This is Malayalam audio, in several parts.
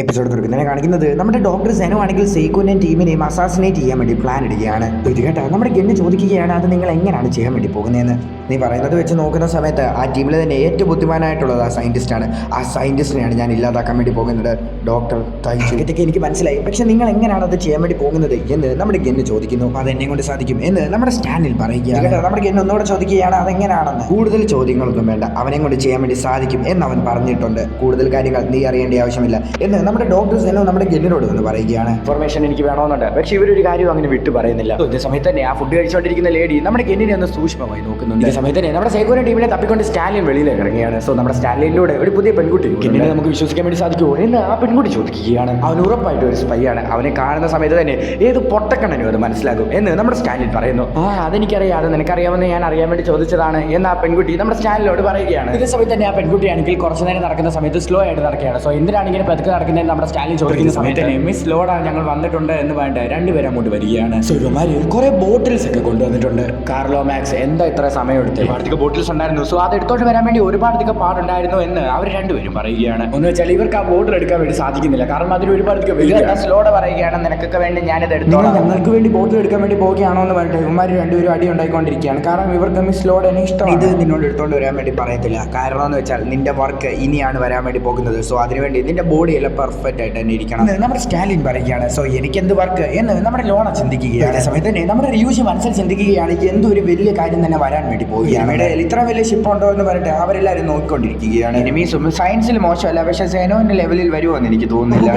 എപ്പിസോഡ് തുടങ്ങുന്നതിനെ കാണിക്കുന്നത് നമ്മുടെ ഡോക്ടർ സെനോ ആണെങ്കിൽ സെയ്ക്കോനെയും ടീമിനെയും അസാസിനേറ്റ് ചെയ്യാൻ വേണ്ടി പ്ലാൻ ഇടുകയാണ്. ഇത് കേട്ടാ നമ്മുടെ ഗെന്ന് ചോദിക്കുകയാണ്, അത് നിങ്ങൾ എങ്ങനെയാണ് ചെയ്യാൻ വേണ്ടി പോകുന്നതെന്ന്. നീ പറയുന്നത് വെച്ച് നോക്കുന്ന സമയത്ത് ആ ടീമിൽ തന്നെ ഏറ്റവും ബുദ്ധിമാനായിട്ടുള്ളത് ആ സയന്റിസ്റ്റാണ്. ആ സയന്റിസ്റ്റിനെയാണ് ഞാൻ ഇല്ലാതാക്കാൻ വേണ്ടി പോകുന്നത് ഡോക്ടർ തൈജു. ഇതൊക്കെ എനിക്ക് മനസ്സിലായി, പക്ഷെ നിങ്ങൾ എങ്ങനെയാണ് അത് ചെയ്യാൻ വേണ്ടി പോകുന്നത് എന്ന് നമ്മുടെ ഗെന്ന് ചോദിക്കുന്നു. അത് എന്നെ കൊണ്ട് സാധിക്കും എന്ന് നമ്മുടെ സ്റ്റാനിൽ പറയുകയാണ്. നമ്മുടെ ഗെന്ന് ഒന്നുകൂടെ ചോദിക്കുകയാണ് അതെങ്ങനെയാണെന്ന്. കൂടുതൽ ചോദ്യങ്ങളൊന്നും വേണ്ട, അവനെ കൊണ്ട് ചെയ്യാൻ വേണ്ടി സാധിക്കും എന്ന് അവൻ പറഞ്ഞിട്ടുണ്ട്. കൂടുതൽ കാര്യങ്ങൾ നീ അറിയേണ്ട ആവശ്യമില്ല എന്ന് നമ്മുടെ ഡോക്ടർ സെനോ നമ്മുടെ ഗെന്നിനോട് എന്ന് പറയുകയാണ്. ഇൻഫർമേഷൻ എനിക്ക് വേണമെന്നുണ്ട്, പക്ഷെ ഇവരൊരു കാര്യം അങ്ങനെ വിട്ടു പറയുന്നില്ല. ഇതേ സമയത്ത് തന്നെ ആ ഫുഡ് കഴിച്ചുകൊണ്ടിരിക്കുന്ന ലേഡി നമ്മുടെ ഗെന്നിനെ ഒന്ന് സൂക്ഷ്മമായി നോക്കുന്നുണ്ട്. ഈ സമയത്ത് തന്നെ നമ്മുടെ സൈക്കോനെ ടീമിനെ തപ്പിക്കൊണ്ട് സ്റ്റാലിൻ വെളിയിലേക്ക് ഇറങ്ങിയാണ്. സോ നമ്മുടെ സ്റ്റാലിനിലൂടെ ഒരു പുതിയ പെൺകുട്ടി ഗെന്നിനെ നമുക്ക് വിശ്വസിക്കാൻ വേണ്ടി സാധിക്കുമോ എന്ന് ആ പെൺകുട്ടി ചോദിക്കുകയാണ്. അവൻ ഉറപ്പായിട്ട് ഒരു സ്പൈ ആണ്. അവനെ കാണുന്ന സമയത്ത് തന്നെ ഏത് പൊട്ടക്കണ്ണനും അത് മനസ്സിലാകും എന്ന് നമ്മുടെ സ്റ്റാലിൻ പറയുന്നു. അതെനിക്കറിയാം, അത് നിനക്കറിയാമെന്ന് ഞാൻ അറിയാൻ വേണ്ടി ചോദിച്ചതാണ് എന്ന് ആ പെൺകുട്ടി നമ്മുടെ സ്റ്റാലിനോട് പറയുകയാണ്. ഇതേ സമയത്ത് തന്നെ ആ പെൺകുട്ടിയാണെങ്കിൽ കുറച്ചു നേരം നടക്കുന്ന സമയത്ത് സ്ലോ ആയിട്ട് നടക്കുകയാണ്. സോ എന്തിനാണ് ഇങ്ങനെ പതുക്കെ നടക്കുന്നത് നമ്മുടെ സ്റ്റാലിൻ ചോദിക്കുന്ന സമയത്ത് മിസ് ലോഡാ ഞങ്ങൾ വന്നിട്ടുണ്ട് എന്ന് വേണ്ട രണ്ടുപേരും അങ്ങോട്ട് വരികയാണ്. സോ ഇവന്മാര് കുറെ ബോട്ടിൽസ് ഒക്കെ കൊണ്ടുവന്നിട്ടുണ്ട്. കാർലോ മാക്സ് എന്താ ഇത്ര സമയം എടുത്ത്? ഒരുപാടധികം ബോട്ടിൽസ് ഉണ്ടായിരുന്നു. സോ അത് എടുത്തോണ്ട് വരാൻ വേണ്ടി ഒരുപാടധികം പാടുണ്ടായിരുന്നു എന്ന് അവർ രണ്ടുപേരും പറയുകയാണ്. എന്ന് വെച്ചാൽ ഇവർക്ക് ആ ബോട്ടിൽ എടുക്കാൻ വേണ്ടി സാധിക്കുന്നില്ല, കാരണം അതിന് ഒരുപാടധികം സ്ലോഡ പറയുകയാണ് നിനക്കൊക്കെ വേണ്ടി ഞാനിത് എടുത്തോളാം. ഞങ്ങൾക്ക് വേണ്ടി ബോട്ടിൽ എടുക്കാൻ വേണ്ടി പോകുകയാണോ എന്ന് പറഞ്ഞിട്ട് ഇവന്മാർ രണ്ടുപേരും അടി ഉണ്ടായിക്കൊണ്ടിരിക്കുകയാണ്. കാരണം ഇവർക്ക് മിസ് ലോഡ് എന്നെ ഇഷ്ടം. ഇത് നിന്നോട് എടുത്തോണ്ട് വരാൻ വേണ്ടി പറയത്തില്ല, കാരണം എന്ന് വെച്ചാൽ നിന്റെ വർക്ക് ഇനിയാണ് വരാൻ വേണ്ടി പോകുന്നത്. സോ അതിനുവേണ്ടി നിന്റെ ബോഡി എല്ലാം പെർഫെക്റ്റ് ആയിട്ട് തന്നെ ഇരിക്കണം നമ്മുടെ സ്റ്റാലിൻ പറയുകയാണ്. സോ എനിക്ക് എന്ത് വർക്ക് എന്ന് നമ്മുടെ ലോണ ചിന്തിക്കുകയാണ്. സമയത്ത് തന്നെ നമ്മുടെ റിയൂഷ് മനസ്സിൽ ചിന്തിക്കുകയാണ് എന്തൊരു വലിയ കാര്യം തന്നെ വരാൻ വേണ്ടി പോവുകയാണ്. ഇത്ര വലിയ ഷിപ്പ് ഉണ്ടോ എന്ന് പറഞ്ഞിട്ട് അവരെല്ലാവരും നോക്കിക്കൊണ്ടിരിക്കുകയാണ്. എനിമീസും സയൻസിൽ മോശമല്ല, പക്ഷെ സെനോന്റെ ലെവലിൽ വരുമെന്ന് എനിക്ക് തോന്നുന്നില്ല.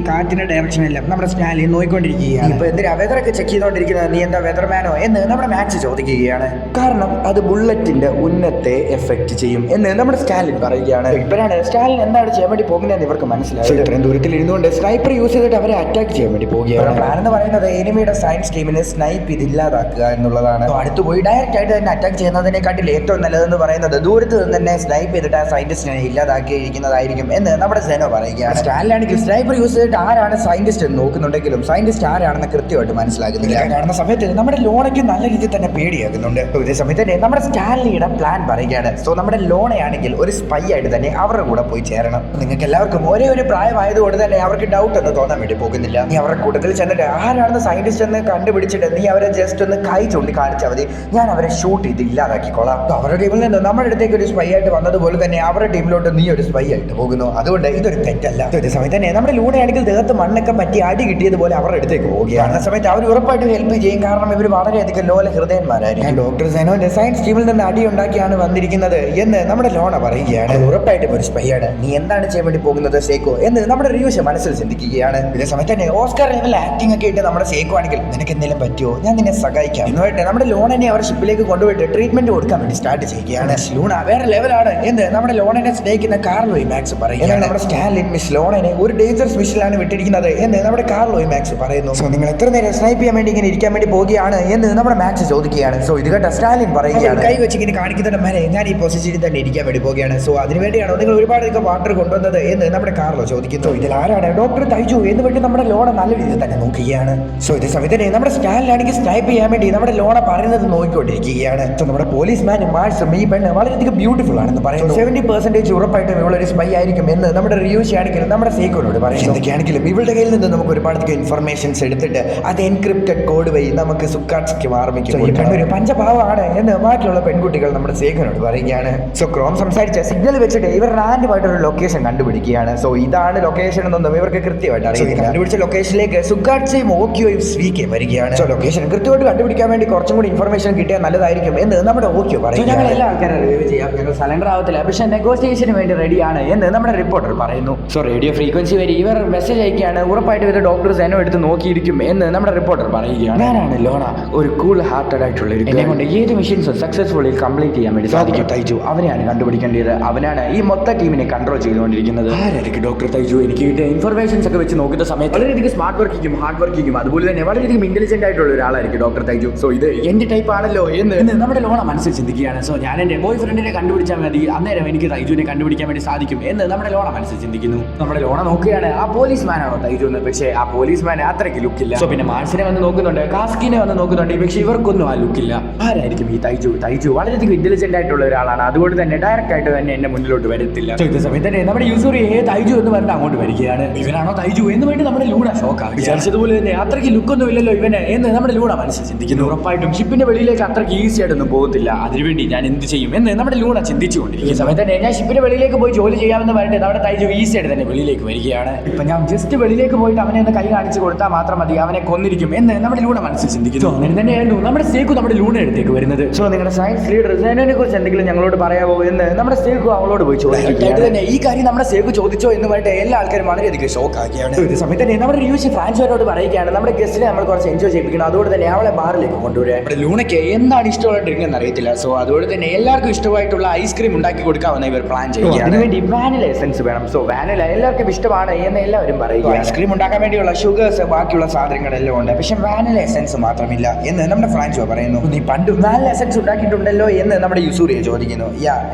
കാറ്റിന്റെ ഡയറക്ഷനെല്ലാം നമ്മുടെ സ്റ്റാലിൻ നോക്കിക്കൊണ്ടിരിക്കുകയാണ്. ഇപ്പൊ എന്തിനാ വെതറൊക്കെ ചെക്ക് ചെയ്തോണ്ടിരിക്കുന്നത്, നീ എന്താ വെതർമാനോ എന്ന് നമ്മുടെ മാക്സ് ചോദിക്കുകയാണ്. കാരണം അത് ബുള്ളറ്റിന്റെ ഉന്നത്തെ എഫക്ട് ചെയ്യും എന്ന് നമ്മുടെ സ്റ്റാലിൻ പറയുകയാണ്. ഇപ്പോഴാണ് സ്റ്റാലിൻ എന്താണ് ചെയ്യാൻ വേണ്ടി പോകുന്നതെന്ന് ഇവർക്ക് മനസ്സിലായി. ഇത്രയും ദൂരത്തിൽ ഇരുന്നുകൊണ്ട് സ്നൈപ്പർ യൂസ് ചെയ്തിട്ട് അവരെ അറ്റാക്ക് ചെയ്യാൻ വേണ്ടി പോവുകയാണ്. പ്ലാൻ എന്ന് പറയുന്നത് എനിമിയുടെ സയൻസ് ടീമിനെ സ്നൈപ്പ് ചെയ്ത് ഇല്ലാതാക്കുക എന്നുള്ളതാണ്. അടുത്ത് പോയി ഡയറക്റ്റ് ആയിട്ട് തന്നെ അറ്റാക്ക് ചെയ്യുന്നതിനെക്കാട്ടിൽ ഏറ്റവും നല്ലതെന്ന് പറയുന്നത് ദൂരത്ത് നിന്ന് തന്നെ സ്നൈപ്പ് ചെയ്തിട്ട് ആ സയന്റിസ്റ്റിനെ ഇല്ലാതാക്കിയിരിക്കുന്നതായിരിക്കും എന്ന് നമ്മുടെ സെനോ പറയുകയാണ്. സ്റ്റാലിനാണെങ്കിൽ സ്നൈപ്പർ യൂസ് ചെയ്തിട്ട് ആരാണ് സയന്റിസ്റ്റ് എന്ന് നോക്കുന്നുണ്ടെങ്കിലും സയന്റിസ്റ്റ് ആരാണെന്ന് കൃത്യമായിട്ട് മനസ്സിലാകുന്നില്ല. കാണുന്ന സമയത്ത് നമ്മുടെ ലോണയ്ക്ക് നല്ല രീതിയിൽ തന്നെ പേടിയാകുന്നുണ്ട്. ഇതേ സമയത്ത് തന്നെ നമ്മുടെ സ്റ്റാലിനിയുടെ പ്ലാൻ പറയുകയാണ്. സോ നമ്മുടെ ലോണയാണെങ്കിൽ ഒരു സ്പൈ ആയിട്ട് തന്നെ അവരുടെ കൂടെ പോയി ചേരണം. നിങ്ങൾക്ക് എല്ലാവർക്കും ഒരേ ഒരു പ്രായമായതുകൊണ്ട് തന്നെ അവർക്ക് ഡൗട്ട് ഒന്നും തോന്നാൻ വേണ്ടി പോകുന്നില്ല. നീ അവരുടെ കൂട്ടത്തിൽ ചെന്നിട്ട് ആരാണെന്ന് സയന്റിസ്റ്റ് എന്ന് കണ്ടുപിടിച്ചിട്ട് നീ അവരെ ജസ്റ്റ് ഒന്ന് കൈ ചൂണ്ടി കാണിച്ചാൽ മതി, ഞാൻ അവരെ ഷൂട്ട് ചെയ്ത് ഇല്ലാതാക്കിക്കോളാം. അവരുടെ ടീമിൽ നിന്ന് നമ്മുടെ അടുത്തേക്ക് ഒരു സ്പൈ ആയിട്ട് വന്നതുപോലെ തന്നെ അവരുടെ ടീമിലോട്ട് നീ ഒരു സ്പൈ ആയിട്ട് പോകുന്നു. അതുകൊണ്ട് ഇതൊരു തെറ്റല്ല. ഇതേ സമയത്ത് തന്നെ നമ്മുടെ ലൂണയാണെങ്കിൽ ദേഹത്ത് മണ്ണൊക്കെ പറ്റി അടി കിട്ടിയതുപോലെ അവരുടെ അടുത്തേക്ക് പോവുകയാണ്. ആ സമയത്ത് അവർ ഉറപ്പായിട്ടും ഹെൽപ്പ് ചെയ്യും, കാരണം ഇവർ വളരെയധികം ലോല ഹൃദയന്മാരായിരിക്കും. ഡോക്ടർ സെനോന്റെ സയൻസ് ടീമിൽ നിന്ന് അടി ഉണ്ടാക്കിയാണ് വന്നിരിക്കുന്നത് എന്ന് നമ്മുടെ ലോണ പറയുകയാണ്. ഉറപ്പായിട്ടും ഒരു സ്പൈ ആണ്. നീ എന്താണ് ചെയ്യാൻ വേണ്ടി പോകുന്നത് സേക്കോ എന്ന് നമ്മുടെ റിയൂഷ് മനസ്സിൽ ചിന്തിക്കുകയാണ്. ഇതേ സമയത്ത് തന്നെ ഓസ്കാർ ലെവൽ ആക്ടിംഗ് ഒക്കെ ഇട്ട് നമ്മുടെ സേക്കോ ആണെങ്കിൽ നിനക്ക് എന്തെങ്കിലും പറ്റുമോ, ഞാൻ നിന്നെ സഹായിക്കാം എന്നുമായിട്ട് നമ്മുടെ ലോണനെ അവർ ഷിപ്പിലേക്ക് കൊണ്ടുപോയിട്ട് ട്രീറ്റ്മെന്റ് കൊടുക്കാൻ വേണ്ടി സ്റ്റാർട്ട് ചെയ്യുകയാണ്. ലൂണ വേറെ ലെവലാണ് എന്ന് നമ്മുടെ ലോണനെ സ്നേഹിക്കുന്ന കാർലോയി മാക്സ് പറയുകയാണ്. നമ്മുടെ സ്റ്റാലിൻ മിസ് ലോണനെ ഒരു ഡേഞ്ചറസ് മിഷനിലാണ് വിട്ടിരിക്കുന്നത് എന്ന് നമ്മുടെ കാർലോയി മാക്സ് പറയുന്നു. സോ നിങ്ങൾ എത്ര നേരം സ്നൈപ്പ് ചെയ്യാൻ വേണ്ടി ഇങ്ങനെ ഇരിക്കാൻ വേണ്ടി പോവുകയാണ് എന്ന് നമ്മുടെ മാക്സ് ചോദിക്കുകയാണ്. സോ ഇത് കേട്ട സ്റ്റാലിൻ പറയുകയാണ്, കൈ വെച്ച് ഇങ്ങനെ കാണിക്കുന്നതിന് മേലെ ഞാൻ ഈ പൊസിഷനിൽ തന്നെ ഇരിക്കാൻ വേണ്ടി പോവുകയാണ്. സോ അതിനുവേണ്ടിയാണോ നിങ്ങൾ ഒരുപാട് വാട്ടർ കൊണ്ടുവന്നത് എന്ന് നമ്മുടെ കാർലോ ചോദിക്കുന്നു. ഇതിൽ ആരാണ് ഡോക്ടർ തൈജു എന്ന് വേണ്ടി നമ്മുടെ ലോണ നല്ല രീതിയിൽ തന്നെ നോക്കുകയാണ്. സോ ഇതേ സമയത്ത് നമ്മുടെ സ്റ്റാലിനാണെങ്കിൽ സ്നൈപ്പ് ചെയ്യാൻ വേണ്ടി നമ്മുടെ ലോണ പറയുന്നത് നോക്കിക്കൊണ്ടിരിക്കുകയാണ്. സോ നമ്മുടെ പോലീസ്മാനും മാഴ്സും ഈ പെണ്ണ് വളരെയധികം ബ്യൂട്ടിഫുൾ ആണെന്ന് പറയുന്നു. 70% ഉറപ്പായിട്ടും ഇവളൊരു സ്പൈ ആയിരിക്കും എന്ന് നമ്മുടെ റിയൂഷ് ആണെങ്കിൽ നമ്മുടെ സേക്കോനോട് പറയും. എന്തൊക്കെയാണെങ്കിലും ഇവളുടെ കയ്യിൽ നിന്ന് നമുക്ക് ഒരുപാടധികം ഇൻഫർമേഷൻസ് എടുത്തിട്ട് അത് എൻക്രിപ്റ്റഡ് കോഡ് വഴി നമുക്ക് സുക്കാട്സ്ക്ക് മാർമിക്കും. ഈ പെണ്ണൊരു പഞ്ചപാവമാണ് എന്ന് ബാക്കിയുള്ള പെൺകുട്ടികൾ നമ്മുടെ സേക്കോനോട് പറയുകയാണ്. സോ ക്രോം സംസാരിച്ച സിഗ്നൽ വെച്ചിട്ട് ഇവർ റാൻഡമായിട്ടൊരു ലൊക്കേഷൻ കണ്ടുപിടിക്കുകയാണ്. സോ ഇതാണ് ലൊക്കേഷൻ എന്നൊന്നും ഇവർക്ക് കൃത്യമായിട്ട് അറിയില്ല. കണ്ടുപിടിച്ച ലൊക്കേഷനിലേക്ക് സുക്കാട്സയും ഓക്കിയോയും സ്വീക്കയും വരികയാണ്. സോ ലൊക്കേഷൻ കൃത്യമായിട്ട് കണ്ടുപിടിക്കാൻ വേണ്ടി കുറച്ചും കൂടി ഇൻഫർമേഷൻ കിട്ടിയാൽ നല്ലതായിരിക്കും എന്ന് നമ്മുടെ ഓക്കിയോ പറയും. ഞങ്ങൾ എല്ലാ ആൾക്കാരും റിവ്യൂ ചെയ്യാം, ഞങ്ങൾ സലണ്ടർ ആവത്തില്ല, പക്ഷെ നെഗോസിയേഷന് വേണ്ടി റെഡിയാണ് എന്ന് നമ്മുടെ റിപ്പോർട്ടർ പറയുന്നു. സോ റേഡിയോ ഫ്രീക്വൻസി വരെ ഇവർ മെസ്സേജ് അയക്കുകയാണ്. ഉറപ്പായിട്ട് ഇവർ ഡോക്ടർ സെനോ എടുത്ത് നോക്കിയിരിക്കും എന്ന് നമ്മുടെ റിപ്പോർട്ടർ പറയുകയാണ്. ഞാനാണ് ലോണ, ഒരു കൂൾ ഹാർട്ടഡ് ആയിട്ടുള്ള എന്നെ കൊണ്ട് ഏത് മിഷൻസും സക്സസ്ഫുള്ളി കംപ്ലീറ്റ് ചെയ്യാൻ വേണ്ടി സാധിക്കും. തൈജു അവനെയാണ് കണ്ടുപിടിക്കേണ്ടത്. അവനാണ് ഈ മൊത്തം ടീമിനെ കൺട്രോൾ ചെയ്തുകൊണ്ടിരിക്കുന്നത്. ആരായിരിക്കും ഡോക്ടർ തൈജു? എനിക്ക് കിട്ടിയ ഇൻഫർമേഷൻസ് ഒക്കെ വെച്ച് നോക്കുന്ന സമയത്ത് വളരെയധികം സ്മാർട്ട് വർക്കിങ്ങും ഹാർഡ് വർക്കിങ്ങും അതുപോലെ തന്നെ വളരെയധികം ഇന്റലിജന്റ് ആയിട്ടുള്ള ഒരാളായിരിക്കും ഡോക്ടർ തൈജു. സോ ഇത് എന്റെ ടൈപ്പ് ആണല്ലോ എന്ന് നമ്മുടെ ലോണ മനസ്സിൽ ചിന്തിക്കുകയാണ്. സോ ഞാൻ എൻ്റെ ബോയ് ഫ്രണ്ടിനെ കണ്ടുപിടിച്ചാൽ മതി, അന്നേരം എനിക്ക് തൈജുവിനെ കണ്ടുപിടിക്കാൻ വേണ്ടി സാധിക്കും എന്ന് നമ്മുടെ ലോണ മനസ്സിൽ ചിന്തിക്കുന്നു. നമ്മുടെ ലോണ നോക്കുകയാണ് ആ പോലീസ് മാനാണോ തൈജു എന്ന്. പക്ഷേ ആ പോലീസ് മാൻ അത്രയ്ക്ക് ലുക്കില്ല. സോ പിന്നെ മാൻസിനെ വന്ന് നോക്കുന്നുണ്ട്, കാസ്കിനെ വന്ന് നോക്കുന്നുണ്ട്. പക്ഷേ ഇവർക്കൊന്നും ആ ലുക്കില്ല. ആരായിരിക്കും ഈ തൈജു? തൈജു വളരെയധികം ഇന്റലിജന്റ് ആയിട്ടുള്ള ഒരാളാണ്, അതുകൊണ്ട് തന്നെ ഡയറക്റ്റ് ആയിട്ട് തന്നെ എന്നെ മുന്നിലോട്ട് വരത്തില്ല. സോ ഇതേ സമയത്ത് തന്നെ നമ്മുടെ യൂസൂറിയെ തൈജു എന്ന് പറഞ്ഞിട്ട് അങ്ങോട്ട് വരികയാണ്. ഇവനാണോ തൈജു എന്ന് വേണ്ടി നമ്മുടെ ലൂണ ഷോക്കാണ്. വിചാരിച്ചതുപോലെ തന്നെ അത്രയ്ക്ക് ലുക്കൊന്നും ഇല്ലല്ലോ ഇവന് എന്ന് നമ്മുടെ ലൂണ മനസ്സിൽ ചിന്തിക്കുന്നു. ഉറപ്പായിട്ടും ഷിപ്പിന്റെ വെളിയിലേക്ക് അത്രയ്ക്ക് ഈസി ആയിട്ടൊന്നും പോകത്തില്ല, അതിനുവേണ്ടി ഞാൻ എന്ത് ചെയ്യും എന്ന് നമ്മുടെ ലൂണ ചിന്തിച്ചുകൊണ്ടിരിക്കും. ഈ സമയത്ത് തന്നെ ഞാൻ ഷിപ്പിന്റെ വെളിയിലേക്ക് പോയി ജോലി ചെയ്യാമെന്ന് പറഞ്ഞിട്ട് നമ്മുടെ തൈജു ഈസി ആയിട്ട് തന്നെ വെളിയിലേക്ക് വരികയാണ്. ഇപ്പൊ ഞാൻ ജസ്റ്റ് വെളിയിലേക്ക് പോയിട്ട് അവനെ ഒന്ന് കൈ കാണിച്ച് കൊടുത്താൽ മാത്രം മതി, അവനെ കൊന്നിരിക്കും എന്ന് നമ്മുടെ ലൂണ മനസ്സിൽ ചിന്തിക്കുന്നു. അങ്ങനെ തന്നെയായിരുന്നു നമ്മുടെ സേക്കു നമ്മുടെ ലൂണ അടുത്തേക്ക് വരുന്നത്. സോ നിങ്ങളുടെ സയൻസ് ലീഡർ സെനോനെ കുറിച്ച് എന്തെങ്കിലും ഞങ്ങളോട് പറയാമോ എന്ന് നമ്മുടെ സേക്കു അവളോട് പോയി ചോദിക്കുകയാണ്. തന്നെ ഈ കാര്യം നമ്മുടെ സേക്കു ചോദിച്ചോ എന്ന് പറഞ്ഞിട്ട് എല്ലാ ആൾക്കാരും വളരെയധികം ഷോക്ക് ആക്കിയാണ്. ഈ സമയത്ത് തന്നെ നമ്മുടെ യൂസി ഫ്രാൻസോനോട് പറയുകയാണ് നമ്മുടെ ഗസ്റ്റിനെ നമ്മൾ കുറച്ച് എൻജോയ് ചെയ്യിപ്പിക്കണം, അതുകൊണ്ട് തന്നെ അവളെ ബാറിലേക്ക് കൊണ്ടുവരാൻ. നമ്മുടെ ലൂണയ്ക്ക് എന്താണ് ഇഷ്ടമുള്ള ഡ്രിങ്ക് എന്ന് അറിയത്തില്ല. സോ അതുകൊണ്ട് തന്നെ എല്ലാവർക്കും ഇഷ്ടമായിട്ടുള്ള ഐസ്ക്രീം ഉണ്ടാക്കി കൊടുക്കാമെന്ന് ഇവർ പ്ലാൻ ചെയ്യുകയാണ്. അതിനുവേണ്ടി വാനില എസൻസ് വേണം. സോ വാനില എല്ലാവർക്കും ഇഷ്ടമാണ് എന്ന് എല്ലാവരും പറയുക. ഐസ്ക്രീം ഉണ്ടാക്കാൻ വേണ്ടിയുള്ള ഷുഗേഴ്സ് ബാക്കിയുള്ള സാധനങ്ങളെല്ലാം ഉണ്ട്, പക്ഷെ വാനില എസൻസ് മാത്രമില്ല എന്ന് നമ്മുടെ ഫ്രാൻസോ പറയുന്നു. നീ പണ്ട് വാനില എസൻസ് ഉണ്ടാക്കിയിട്ടുണ്ടല്ലോ എന്ന് നമ്മുടെ യൂസൂറിയെ ചോദിക്കുന്നു.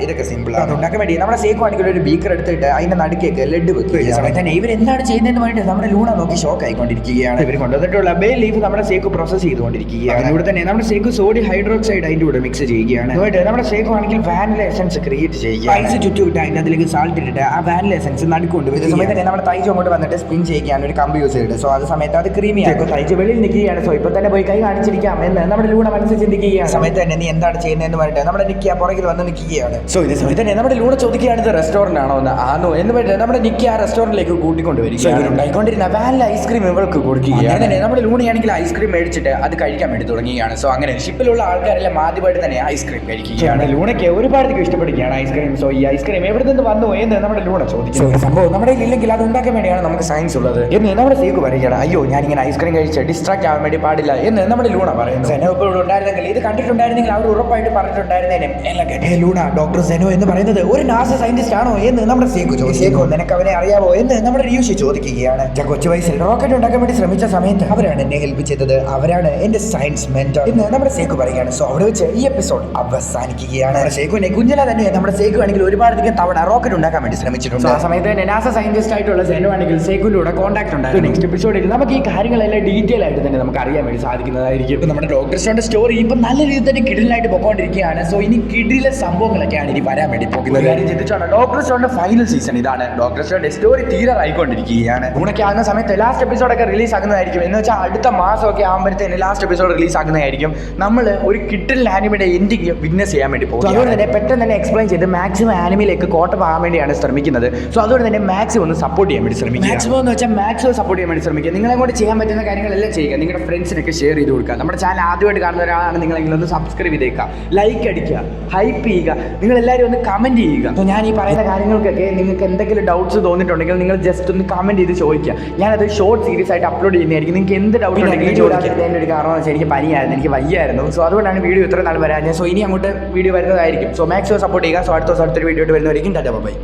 ഇതൊക്കെ സിമ്പിൾ ആണ്. ഉണ്ടാക്കാൻ വേണ്ടി നമ്മുടെ സേക്കു ആണെങ്കിൽ ഒരു ബീക്കർ എടുത്തിട്ട് അതിന്റെ നടുക്കേക്ക് ലെഡ് വെക്കുക. ഈ സമയത്ത് തന്നെ ഇവർ എന്താണ് ചെയ്യുന്നതെന്ന് പറഞ്ഞിട്ട് നമ്മുടെ ലൂണ നോക്കി ഷോക്ക് ആയിക്കൊണ്ടിരിക്കുകയാണ്. ഇവർ കൊണ്ടുവന്നിട്ടുള്ള ബേ ലീഫ് നമ്മുടെ സേക്കു പ്രോസസ് ചെയ്തുകൊണ്ടിരിക്കുകയാണ്. അതിലൂടെ തന്നെ നമ്മുടെ സേക്കു സോഡിയം ഹൈഡ്രോക്സൈഡ് അതിന്റെ കൂടെ മിക്സ് ചെയ്യുകയാണ്. എന്നിട്ട് നമ്മുടെ സേക്കു ആണെങ്കിൽ വാനില എസൻസ് ക്രിയേറ്റ് ചെയ്യുക. ഐസ് ചുറ്റുവിട്ട് അതിന്റെ അതിലേക്ക് സാൾട്ട് ഇട്ടിട്ട് ആ വാനില എസൻസ് നടുക്കൊണ്ട് വരുന്ന സമയത്ത് തന്നെ നമ്മുടെ തൈജു അങ്ങോട്ട് വന്നിട്ട് സ്പിൻ ചെയ്യാൻ ഒരു കമ്പ് യൂസ് ചെയ്തിട്ട് സോ അത് സമയത്ത് അത് ക്രീമി ആക്കും. തൈജു വെളിയിൽ നിൽക്കുകയാണ്. സോ ഇപ്പൊ തന്നെ പോയി കൈ കാണിച്ചിരിക്കാം എന്ന് നമ്മുടെ ലൂണ മനസ്സിൽ ചിന്തിക്കുകയാണ്. സമയത്ത് തന്നെ നീ എന്താണ് ചെയ്യുന്നതെന്ന് പറഞ്ഞിട്ട് നമ്മുടെ നിക്കിയ പുറകിൽ വന്ന് നിൽക്കുകയാണ്. സോ ഇതേ സമയത്ത് തന്നെ നമ്മുടെ ലൂണ ചോദിക്കുകയാണ് ഇത് റെസ്റ്റോറന്റ് ആണോ എന്ന്. ആണോ എന്ന് പറഞ്ഞിട്ട് നമ്മുടെ നിക്കിയ ആ റെസ്റ്റോറന്റിലേക്ക് കൂട്ടിക്കൊണ്ടുവരികയാണ്. ഉണ്ടായിക്കൊണ്ടിരുന്ന വാനില ഐസ്ക്രീം ഇവർക്ക് കൊടുക്കുകയാണ്. തന്നെ നമ്മുടെ ലൂണയാണെങ്കിൽ ഐസ്ക്രീം മേടിച്ചിട്ട് അത് കഴിക്കാൻ വേണ്ടി തുടങ്ങുകയാണ്. സോ അങ്ങനെ ഷിപ്പിലുള്ള ആൾക്കാരെല്ലാം ആദ്യമായിട്ട് തന്നെ ഐസ്ക്രീം കഴിക്കുകയാണ്. ലൂണയ്ക്ക് ഒരുപാട് ഇഷ്ടപ്പെടുകയാണ് ഐസ്ക്രീം. സോ ഈ ഐസ്ക്രീം എവിടെ നിന്ന് വന്നു എന്ന് നമ്മുടെ ലൂണ ചോദിച്ചു. സംഭവം നമ്മുടെ ഇല്ലെങ്കിൽ അത് ഉണ്ടാക്കാൻ വേണ്ടിയാണ് നമുക്ക് സയൻസ് ഉള്ളത് എന്ന് നമ്മുടെ സേക്കു പറയുകയാണ്. അയ്യോ ഞാനിങ്ങനെ ഐസ്ക്രീം കഴിച്ച് ഡിസ്ട്രാക്ട് ആവാൻ വേണ്ടി പാടില്ല എന്ന് നമ്മുടെ ലൂണ പറയുന്നു. സെനോ ഇപ്പോൾ ഉണ്ടായിരുന്നെങ്കിൽ ഇത് കണ്ടിട്ടുണ്ടായിരുന്നെങ്കിൽ അവർ ഉറപ്പായിട്ട് പറഞ്ഞിട്ടുണ്ടായിരുന്നേനെ. ലൂണ ഡോക്ടർ സെനോ എന്ന് പറയുന്നത് ഒരു നാസ സയന്റിസ്റ്റ് ആണോ എന്ന് നമ്മുടെ സേക്കു ചോദിച്ചു. സേക്കു നിനക്ക് അവനെ അറിയാവോ എന്ന് നമ്മുടെ യൂഷി ചോദിക്കുകയാണ്. കൊച്ചു വയസ്സിൽ റോക്കറ്റ് ഉണ്ടാക്കാൻ വേണ്ടി ശ്രമിച്ച സമയത്ത് അവരാണ് എന്നെ ഹെൽപ്പ് ചെയ്തത്, അവരാണ് എന്റെ സയൻസ് മെന്റർ എന്ന് നമ്മുടെ സേക്കു പറയുകയാണ്. സോ അവിടെ വെച്ച് ഈ എപ്പിസോഡ് അവസാനിക്കുകയാണ്. സേക്കുവിനെ കുഞ്ഞില തന്നെ നമ്മുടെ സേക്കു ആണെങ്കിൽ ഒരുപാട് തവണ റോക്കറ്റ് ഉണ്ടാക്കാൻ വേണ്ടി ശ്രമിച്ചിട്ടുണ്ട്. ആ സമയത്ത് തന്നെ നാസ സയന്റിസ്റ്റ് ആയിട്ടുള്ള സെനോ ആണെങ്കിൽ സേക്കുവിലൂടെ കോൺടാക്ട് ഉണ്ടായിരുന്നു. നെക്സ്റ്റ് എപ്പിസോഡിൽ നമുക്ക് ഈ കാര്യങ്ങളെല്ലാം ഡീറ്റെയിൽ ആയിട്ട് തന്നെ നമുക്ക് അറിയാൻ വേണ്ടി സാധിക്കുന്നതായിരിക്കും. നമ്മുടെ ഡോക്ടർ സ്റ്റോണിന്റെ സ്റ്റോറി ഇപ്പൊ നല്ല രീതിയിൽ തന്നെ കിടിലായിട്ട് പൊക്കോണ്ടിരിക്കുകയാണ്. സോ ഇനി കിടിലെ സംഭവങ്ങളൊക്കെയാണ് ഇനി വരാൻ വേണ്ടി പോകുന്നത്. കാര്യം ചിന്തിച്ചാണ് ഡോക്ടർ സ്റ്റോണിന്റെ ഫൈനൽ സീസൺ ഇതാണ്. ഡോക്ടർ സ്റ്റോണിന്റെ സ്റ്റോറി തീരാറായിക്കൊണ്ടിരിക്കുകയാണ്. ഉണക്കെ ആകുന്ന സമയത്ത് ലാസ്റ്റ് എപ്പിസോഡൊക്കെ റിലീസ് ആകുന്നതായിരിക്കും. എന്ന് വെച്ചാൽ അടുത്ത മാസമൊക്കെ ആകുമ്പോഴത്തേന് ലാസ്റ്റ് എപ്പിസോഡ് റിലീസ് ആകുന്നതായിരിക്കും. നമ്മൾ ഒരു കിഡിൽ ആനിമയുടെ എൻഡിങ് വിറ്റ്നസ് ചെയ്യാൻ വേണ്ടി പോകും. അതുകൊണ്ട് തന്നെ പെട്ടെന്ന് തന്നെ എക്സ്പ്ലെയിൻ ചെയ്ത് മാക്സിമം ആനിമയിലേക്ക് കോട്ടപ്പാകാൻ വേണ്ടിയാണ് ശ്രമിക്കുന്നത്. സോ അതുകൊണ്ട് തന്നെ മാക്സിമം ഒന്ന് സപ്പോർട്ട് ചെയ്യാൻ വേണ്ടി ശ്രമിക്കുക. മാക്സിമം എന്ന് വെച്ചാൽ മാക്സിമം സപ്പോർട്ട് ചെയ്യാൻ വേണ്ടി ശ്രമിക്കുക. നിങ്ങളെ കൊണ്ട് ചെയ്യാൻ പറ്റുന്ന കാര്യങ്ങളെല്ലാം ചെയ്യുക. നിങ്ങളുടെ ഫ്രണ്ട്സിനൊക്കെ ഷെയർ ചെയ്ത് കൊടുക്കുക. നമ്മുടെ ചാനൽ ആദ്യമായിട്ട് കാണുന്ന ഒരാളാണ് നിങ്ങളെങ്കിലും ഒന്ന് സബ്സ്ക്രൈബ് ചെയ്തേക്കുക, ലൈക്ക് അടിക്കുക, ഹൈപ്പ് ചെയ്യുക, നിങ്ങൾ എല്ലാവരും ഒന്ന് കമന്റ് ചെയ്യുക. അപ്പോൾ ഞാൻ ഈ പറയുന്ന കാര്യങ്ങൾക്കൊക്കെ നിങ്ങൾക്ക് എന്തെങ്കിലും ഡൗട്ട്സ് തോന്നിയിട്ടുണ്ടെങ്കിൽ നിങ്ങൾ ജസ്റ്റ് ഒന്ന് കമന്റ് ചെയ്ത് ചോദിക്കുക. ഞാനത് ഷോർട്ട് സീരീസ് ആയിട്ട് അപ്ലോഡ് ചെയ്യുന്നതായിരിക്കും. നിങ്ങൾക്ക് എന്ത് ഡൗട്ട് ഉണ്ടെങ്കിലും ചോദിക്കുക. എൻ്റെ ഒരു കാരണം വെച്ചാൽ എനിക്ക് പനിയായിരുന്നു, എനിക്ക് വയ്യായിരുന്നു. സോ അതുകൊണ്ടാണ് വീഡിയോ ഇത്ര നാൾ വരാൻ. സോ ഇനി അങ്ങോട്ട് വീഡിയോ വരുന്നതായിരിക്കും. സോ മാക്സിമം സപ്പോർട്ട് ചെയ്യുക. സോ അടുത്ത ദിവസം അടുത്തൊരു വീഡിയോ ആയിട്ട് വരുന്നവരേക്കും ടാറ്റാ ബൈ.